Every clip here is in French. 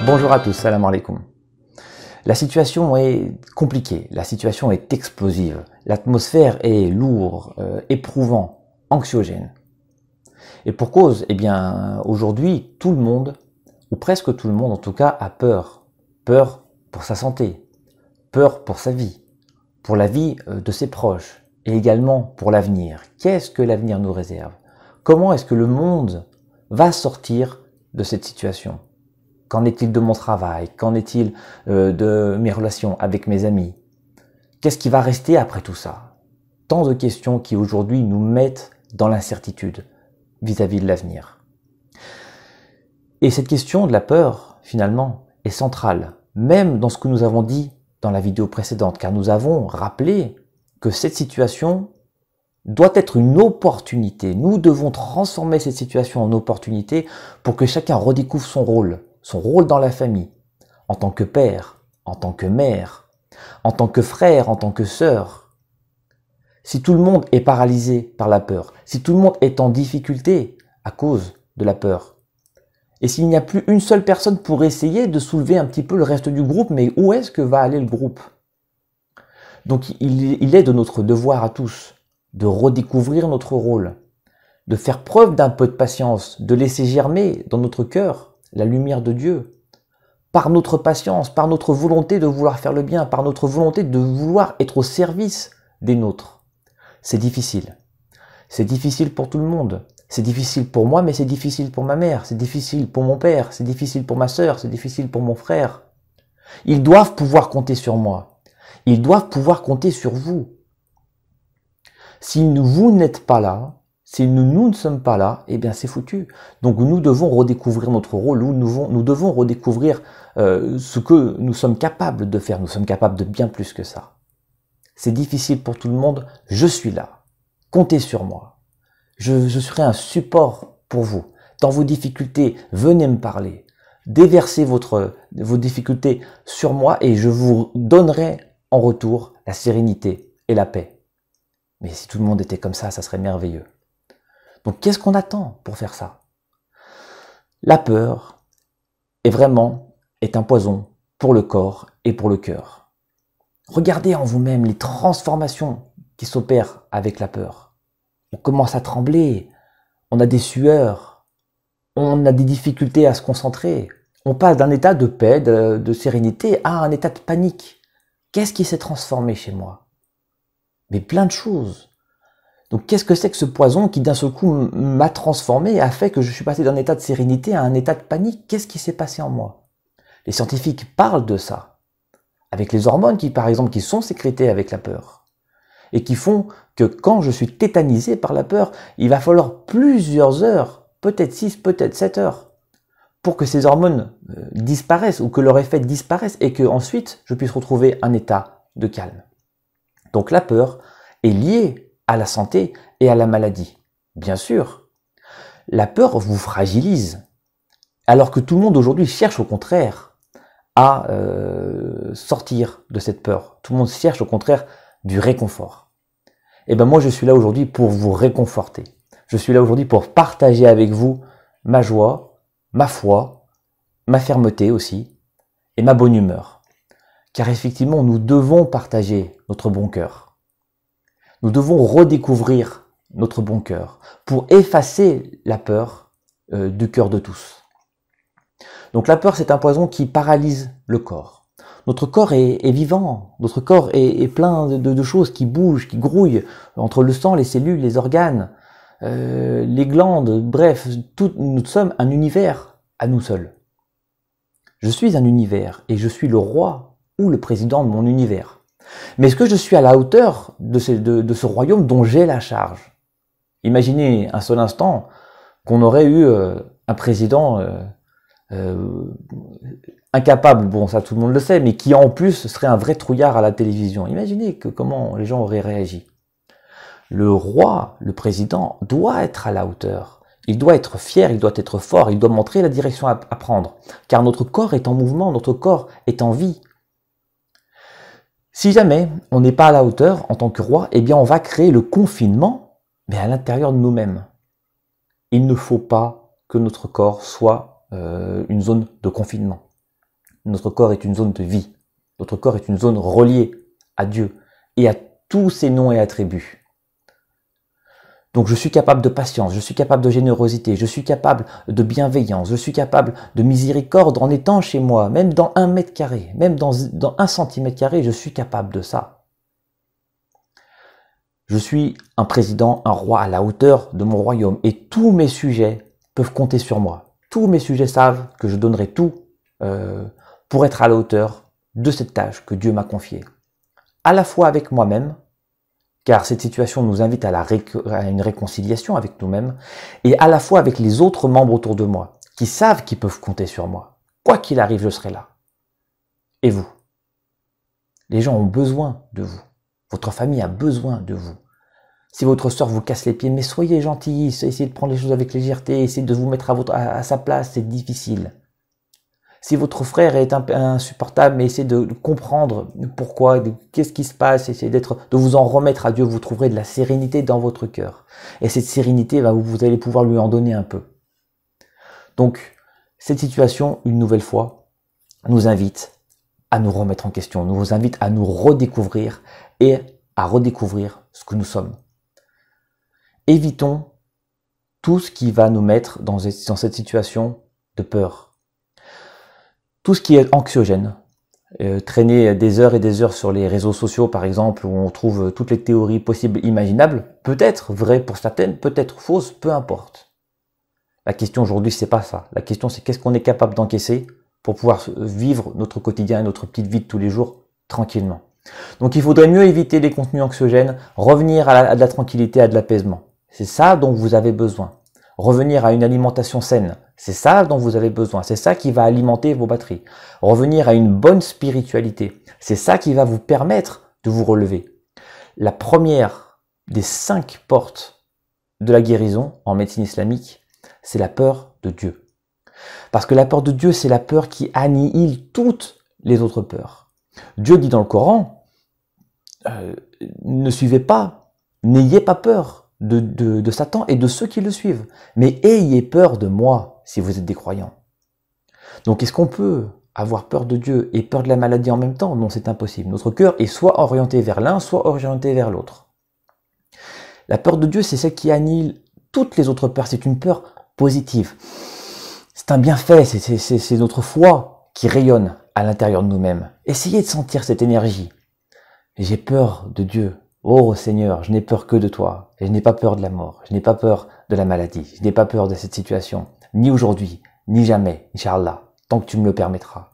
Bonjour à tous, salam alaikum. La situation est compliquée, la situation est explosive, l'atmosphère est lourde, éprouvant, anxiogène. Et pour cause, eh bien, aujourd'hui, tout le monde, ou presque tout le monde en tout cas, a peur. Peur pour sa santé, peur pour sa vie, pour la vie de ses proches, et également pour l'avenir. Qu'est-ce que l'avenir nous réserve? Comment est-ce que le monde va sortir de cette situation? Qu'en est-il de mon travail? Qu'en est-il de mes relations avec mes amis? Qu'est-ce qui va rester après tout ça? Tant de questions qui aujourd'hui nous mettent dans l'incertitude vis-à-vis de l'avenir. Et cette question de la peur, finalement, est centrale, même dans ce que nous avons dit dans la vidéo précédente, car nous avons rappelé que cette situation doit être une opportunité. Nous devons transformer cette situation en opportunité pour que chacun redécouvre son rôle dans la famille, en tant que père, en tant que mère, en tant que frère, en tant que sœur. Si tout le monde est paralysé par la peur, si tout le monde est en difficulté à cause de la peur, et s'il n'y a plus une seule personne pour essayer de soulever un petit peu le reste du groupe, mais où est-ce que va aller le groupe? Donc il est de notre devoir à tous de redécouvrir notre rôle, de faire preuve d'un peu de patience, de laisser germer dans notre cœur la lumière de Dieu, par notre patience, par notre volonté de vouloir faire le bien, par notre volonté de vouloir être au service des nôtres. C'est difficile pour tout le monde, c'est difficile pour moi, mais c'est difficile pour ma mère, c'est difficile pour mon père, c'est difficile pour ma sœur, c'est difficile pour mon frère. Ils doivent pouvoir compter sur moi, ils doivent pouvoir compter sur vous. Si vous n'êtes pas là, si nous ne sommes pas là, eh bien c'est foutu. Donc nous devons redécouvrir notre rôle, nous devons redécouvrir ce que nous sommes capables de faire. Nous sommes capables de bien plus que ça. C'est difficile pour tout le monde, je suis là. Comptez sur moi. Je serai un support pour vous. Dans vos difficultés, venez me parler. Déversez vos difficultés sur moi et je vous donnerai en retour la sérénité et la paix. Mais si tout le monde était comme ça serait merveilleux. Donc qu'est-ce qu'on attend pour faire ça? La peur est un poison pour le corps et pour le cœur. Regardez en vous-même les transformations qui s'opèrent avec la peur. On commence à trembler, on a des sueurs, on a des difficultés à se concentrer. On passe d'un état de paix, de sérénité à un état de panique. Qu'est-ce qui s'est transformé chez moi? Mais plein de choses. Donc qu'est-ce que c'est que ce poison qui d'un seul coup m'a transformé et a fait que je suis passé d'un état de sérénité à un état de panique? Qu'est-ce qui s'est passé en moi? Les scientifiques parlent de ça, avec les hormones par exemple, qui sont sécrétées avec la peur, et qui font que quand je suis tétanisé par la peur, il va falloir plusieurs heures, peut-être 6, peut-être 7 heures, pour que ces hormones disparaissent ou que leur effet disparaisse et que ensuite je puisse retrouver un état de calme. Donc la peur est liée à la santé et à la maladie. Bien sûr, la peur vous fragilise, alors que tout le monde aujourd'hui cherche au contraire à sortir de cette peur. Tout le monde cherche au contraire du réconfort. Et ben moi je suis là aujourd'hui pour vous réconforter. Je suis là aujourd'hui pour partager avec vous ma joie, ma foi, ma fermeté aussi, et ma bonne humeur. Car effectivement, nous devons partager notre bon cœur. Nous devons redécouvrir notre bon cœur pour effacer la peur du cœur de tous. Donc la peur, c'est un poison qui paralyse le corps. Notre corps est vivant, notre corps est plein de choses qui bougent, qui grouillent entre le sang, les cellules, les organes, les glandes, bref, nous sommes un univers à nous seuls. Je suis un univers et je suis le roi ou le président de mon univers. Mais est-ce que je suis à la hauteur de ce royaume dont j'ai la charge? Imaginez un seul instant qu'on aurait eu un président incapable, bon ça tout le monde le sait, mais qui en plus serait un vrai trouillard à la télévision. Imaginez comment les gens auraient réagi. Le roi, le président, doit être à la hauteur. Il doit être fier, il doit être fort, il doit montrer la direction à prendre. Car notre corps est en mouvement, notre corps est en vie. Si jamais on n'est pas à la hauteur en tant que roi, eh bien on va créer le confinement, mais à l'intérieur de nous-mêmes. Il ne faut pas que notre corps soit une zone de confinement. notre corps est une zone de vie. Notre corps est une zone reliée à Dieu et à tous ses noms et attributs. Donc je suis capable de patience, je suis capable de générosité, je suis capable de bienveillance, je suis capable de miséricorde en étant chez moi, même dans 1 mètre carré, même dans 1 centimètre carré, je suis capable de ça. Je suis un président, un roi à la hauteur de mon royaume et tous mes sujets peuvent compter sur moi. Tous mes sujets savent que je donnerai tout pour être à la hauteur de cette tâche que Dieu m'a confiée. À la fois avec moi-même, car cette situation nous invite à une réconciliation avec nous-mêmes, et à la fois avec les autres membres autour de moi, qui savent qu'ils peuvent compter sur moi. Quoi qu'il arrive, je serai là. Et vous? Les gens ont besoin de vous. Votre famille a besoin de vous. Si votre sœur vous casse les pieds, mais soyez gentil, essayez de prendre les choses avec légèreté, essayez de vous mettre à sa place, c'est difficile. Si votre frère est insupportable, mais essayez de comprendre pourquoi, qu'est-ce qui se passe, essayez de vous en remettre à Dieu, vous trouverez de la sérénité dans votre cœur. Et cette sérénité, vous allez pouvoir lui en donner un peu. Donc, cette situation, une nouvelle fois, nous invite à nous remettre en question, nous invite à nous redécouvrir et à redécouvrir ce que nous sommes. Évitons tout ce qui va nous mettre dans cette situation de peur. Tout ce qui est anxiogène, traîner des heures et des heures sur les réseaux sociaux par exemple, où on trouve toutes les théories possibles, imaginables, peut-être vraies pour certaines, peut-être fausses, peu importe. La question aujourd'hui, c'est pas ça. La question, c'est qu'est-ce qu'on est capable d'encaisser pour pouvoir vivre notre quotidien et notre petite vie de tous les jours tranquillement. Donc il faudrait mieux éviter les contenus anxiogènes, revenir à de la tranquillité, à de l'apaisement. C'est ça dont vous avez besoin. Revenir à une alimentation saine, c'est ça dont vous avez besoin, c'est ça qui va alimenter vos batteries. Revenir à une bonne spiritualité, c'est ça qui va vous permettre de vous relever. La première des 5 portes de la guérison en médecine islamique, c'est la peur de Dieu. Parce que la peur de Dieu, c'est la peur qui annihile toutes les autres peurs. Dieu dit dans le Coran, ne suivez pas, n'ayez pas peur de Satan et de ceux qui le suivent. Mais ayez peur de moi si vous êtes des croyants. Donc est-ce qu'on peut avoir peur de Dieu et peur de la maladie en même temps? Non, c'est impossible. Notre cœur est soit orienté vers l'un, soit orienté vers l'autre. La peur de Dieu, c'est celle qui annihile toutes les autres peurs. C'est une peur positive. C'est un bienfait, c'est notre foi qui rayonne à l'intérieur de nous-mêmes. Essayez de sentir cette énergie. J'ai peur de Dieu. Oh Seigneur, je n'ai peur que de toi. Et je n'ai pas peur de la mort. Je n'ai pas peur de la maladie. Je n'ai pas peur de cette situation. Ni aujourd'hui, ni jamais, Inch'Allah, tant que tu me le permettras.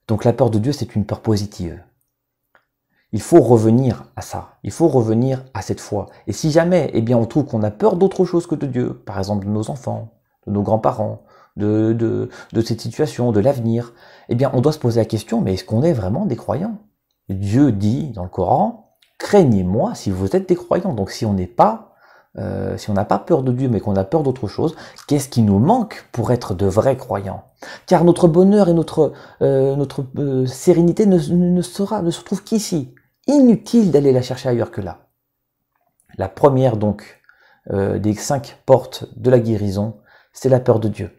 Donc la peur de Dieu, c'est une peur positive. Il faut revenir à ça. Il faut revenir à cette foi. Et si jamais, eh bien, on trouve qu'on a peur d'autre chose que de Dieu, par exemple de nos enfants, de nos grands-parents, de cette situation, de l'avenir, eh bien, on doit se poser la question, mais est-ce qu'on est vraiment des croyants? Dieu dit dans le Coran, craignez-moi si vous êtes des croyants. Donc si on n'a pas peur de Dieu, mais qu'on a peur d'autre chose, qu'est-ce qui nous manque pour être de vrais croyants? Car notre bonheur et notre sérénité ne se trouve qu'ici. Inutile d'aller la chercher ailleurs que là. La première donc des 5 portes de la guérison, c'est la peur de Dieu.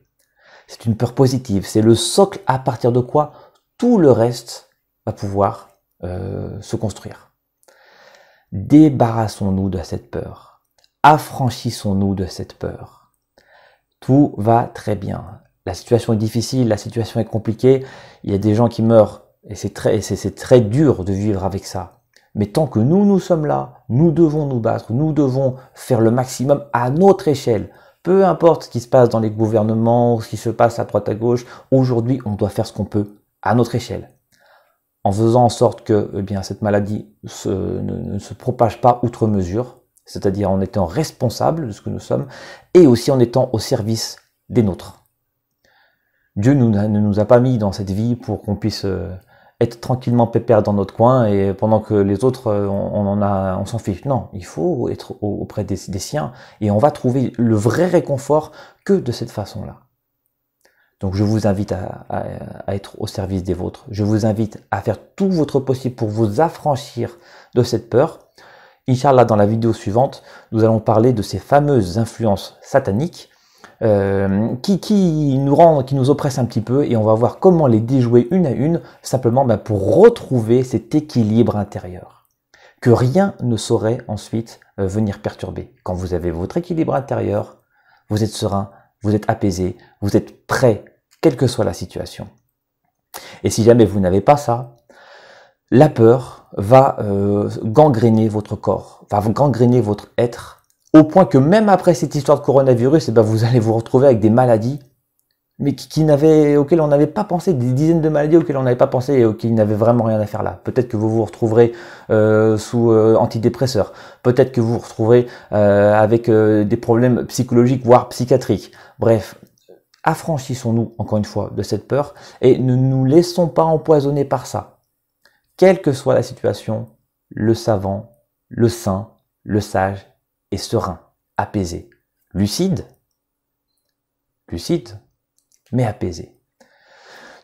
C'est une peur positive, c'est le socle à partir de quoi tout le reste va pouvoir se construire. Débarrassons-nous de cette peur. Affranchissons-nous de cette peur. Tout va très bien. La situation est difficile, la situation est compliquée. Il y a des gens qui meurent et c'est très dur de vivre avec ça. Mais tant que nous sommes là, nous devons nous battre, nous devons faire le maximum à notre échelle. Peu importe ce qui se passe dans les gouvernements, ce qui se passe à droite à gauche, aujourd'hui on doit faire ce qu'on peut à notre échelle. En faisant en sorte que cette maladie ne se propage pas outre mesure, c'est-à-dire en étant responsable de ce que nous sommes, et aussi en étant au service des nôtres. Dieu ne nous a pas mis dans cette vie pour qu'on puisse être tranquillement pépère dans notre coin, et pendant que les autres, on s'en fiche. Non, il faut être auprès des siens, et on va trouver le vrai réconfort que de cette façon-là. Donc je vous invite à être au service des vôtres. Je vous invite à faire tout votre possible pour vous affranchir de cette peur. Inch'Allah, dans la vidéo suivante, nous allons parler de ces fameuses influences sataniques qui nous oppressent un petit peu, et on va voir comment les déjouer une à une, simplement pour retrouver cet équilibre intérieur, que rien ne saurait ensuite venir perturber. Quand vous avez votre équilibre intérieur, vous êtes serein, vous êtes apaisé, vous êtes prêt, quelle que soit la situation. Et si jamais vous n'avez pas ça, la peur va gangréner votre corps, va gangréner votre être, au point que même après cette histoire de coronavirus, vous allez vous retrouver avec des maladies, mais auxquelles on n'avait pas pensé, des dizaines de maladies auxquelles on n'avait pas pensé et auxquelles n'avaient vraiment rien à faire là. Peut-être que vous vous retrouverez sous antidépresseurs, peut-être que vous vous retrouverez avec des problèmes psychologiques, voire psychiatriques. Bref, affranchissons-nous encore une fois de cette peur et ne nous laissons pas empoisonner par ça. Quelle que soit la situation, le savant, le saint, le sage est serein, apaisé, lucide, mais apaisé.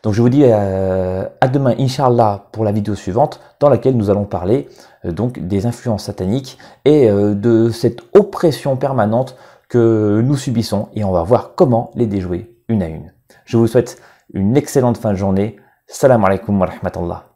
Donc je vous dis à demain, Inch'Allah, pour la vidéo suivante, dans laquelle nous allons parler donc des influences sataniques et de cette oppression permanente que nous subissons, et on va voir comment les déjouer une à une. Je vous souhaite une excellente fin de journée. Salam alaikum wa rahmatullah.